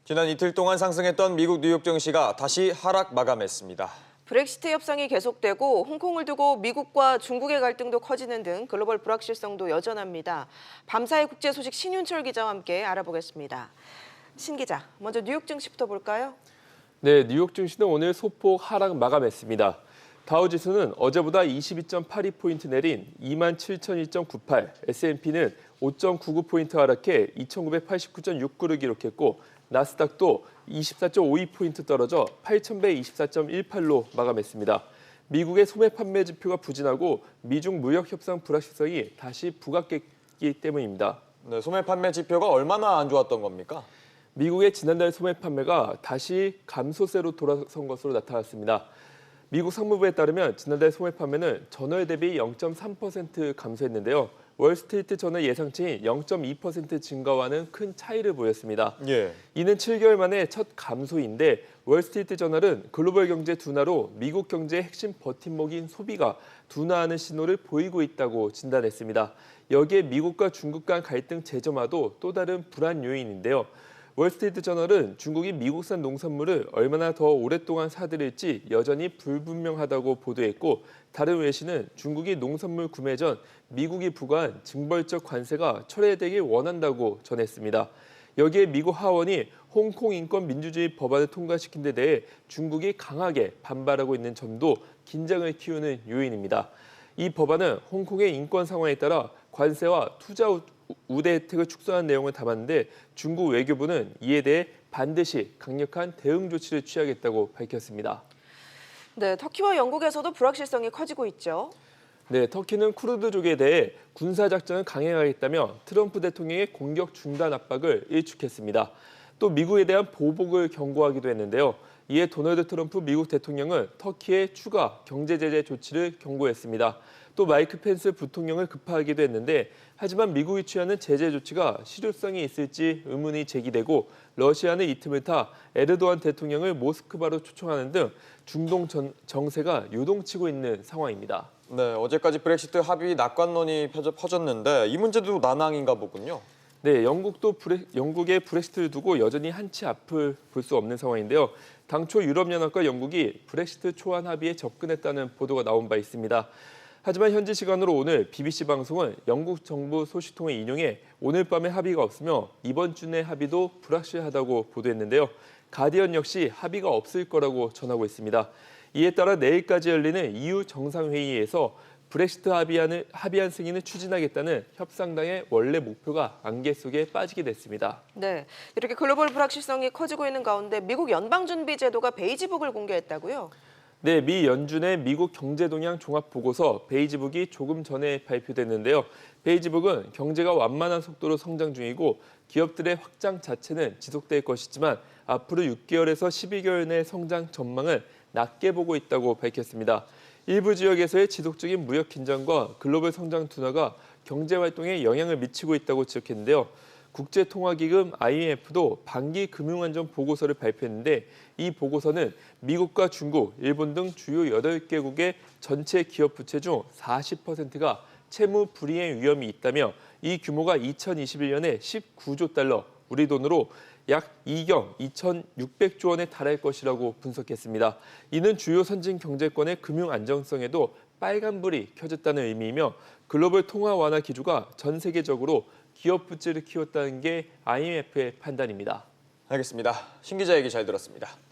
지난 이틀 동안 상승했던 미국 뉴욕 증시가 다시 하락 마감했습니다. 브렉시트 협상이 계속되고 홍콩을 두고 미국과 중국의 갈등도 커지는 등 글로벌 불확실성도 여전합니다. 밤사이 국제 소식 신윤철 기자와 함께 알아보겠습니다. 신 기자, 먼저 뉴욕 증시부터 볼까요? 네, 뉴욕 증시는 오늘 소폭 하락 마감했습니다. 다우지수는 어제보다 22.82포인트 내린 27,002.98, S&P는 5.99포인트 하락해 2,989.69를 기록했고 나스닥도 24.52포인트 떨어져 8,124.18로 마감했습니다. 미국의 소매 판매 지표가 부진하고 미중 무역 협상 불확실성이 다시 부각됐기 때문입니다. 네, 소매 판매 지표가 얼마나 안 좋았던 겁니까? 미국의 지난달 소매 판매가 다시 감소세로 돌아선 것으로 나타났습니다. 미국 상무부에 따르면 지난달 소매 판매는 전월 대비 0.3% 감소했는데요. 월스트리트 저널 예상치인 0.2% 증가와는 큰 차이를 보였습니다. 예. 이는 7개월 만에 첫 감소인데 월스트리트 저널은 글로벌 경제 둔화로 미국 경제의 핵심 버팀목인 소비가 둔화하는 신호를 보이고 있다고 진단했습니다. 여기에 미국과 중국 간 갈등 재점화도 또 다른 불안 요인인데요. 월스트리트 저널은 중국이 미국산 농산물을 얼마나 더 오랫동안 사들일지 여전히 불분명하다고 보도했고 다른 외신은 중국이 농산물 구매 전 미국이 부과한 징벌적 관세가 철회되길 원한다고 전했습니다. 여기에 미국 하원이 홍콩 인권 민주주의 법안을 통과시킨 데 대해 중국이 강하게 반발하고 있는 점도 긴장을 키우는 요인입니다. 이 법안은 홍콩의 인권 상황에 따라 관세와 투자 우대 혜택을 축소하는 내용을 담았는데 중국 외교부는 이에 대해 반드시 강력한 대응 조치를 취하겠다고 밝혔습니다. 네, 터키와 영국에서도 불확실성이 커지고 있죠. 네, 터키는 쿠르드족에 대해 군사작전을 강행하겠다며 트럼프 대통령의 공격 중단 압박을 일축했습니다. 또 미국에 대한 보복을 경고하기도 했는데요. 이에 도널드 트럼프 미국 대통령은 터키의 추가 경제 제재 조치를 경고했습니다. 또 마이크 펜스 부통령을 급파하기도 했는데 하지만 미국이 취하는 제재 조치가 실효성이 있을지 의문이 제기되고 러시아는 이 틈을 타 에르도안 대통령을 모스크바로 초청하는 등 중동 정세가 요동치고 있는 상황입니다. 네, 어제까지 브렉시트 합의 낙관론이 퍼졌는데 이 문제도 난항인가 보군요. 네, 영국의 브렉시트를 두고 여전히 한치 앞을 볼 수 없는 상황인데요. 당초 유럽연합과 영국이 브렉시트 초안 합의에 접근했다는 보도가 나온 바 있습니다. 하지만 현지 시간으로 오늘 BBC 방송은 영국 정부 소식통을 인용해 오늘 밤에 합의가 없으며 이번 주 내 합의도 불확실하다고 보도했는데요. 가디언 역시 합의가 없을 거라고 전하고 있습니다. 이에 따라 내일까지 열리는 EU 정상회의에서 브렉시트 합의안 승인을 추진하겠다는 협상당의 원래 목표가 안개 속에 빠지게 됐습니다. 네, 이렇게 글로벌 불확실성이 커지고 있는 가운데 미국 연방준비제도가 베이지북을 공개했다고요? 네, 미 연준의 미국 경제동향 종합보고서 베이지북이 조금 전에 발표됐는데요. 베이지북은 경제가 완만한 속도로 성장 중이고 기업들의 확장 자체는 지속될 것이지만 앞으로 6개월에서 12개월 내 성장 전망을 낮게 보고 있다고 밝혔습니다. 일부 지역에서의 지속적인 무역 긴장과 글로벌 성장 둔화가 경제 활동에 영향을 미치고 있다고 지적했는데요. 국제통화기금 IMF도 반기 금융안전 보고서를 발표했는데 이 보고서는 미국과 중국, 일본 등 주요 8개국의 전체 기업 부채 중 40%가 채무 불이행 위험이 있다며 이 규모가 2021년에 19조 달러, 우리 돈으로 약 2,600조 원에 달할 것이라고 분석했습니다. 이는 주요 선진 경제권의 금융 안정성에도 빨간불이 켜졌다는 의미이며 글로벌 통화 완화 기조가 전 세계적으로 기업 부채를 키웠다는 게 IMF의 판단입니다. 알겠습니다. 신 기자 얘기 잘 들었습니다.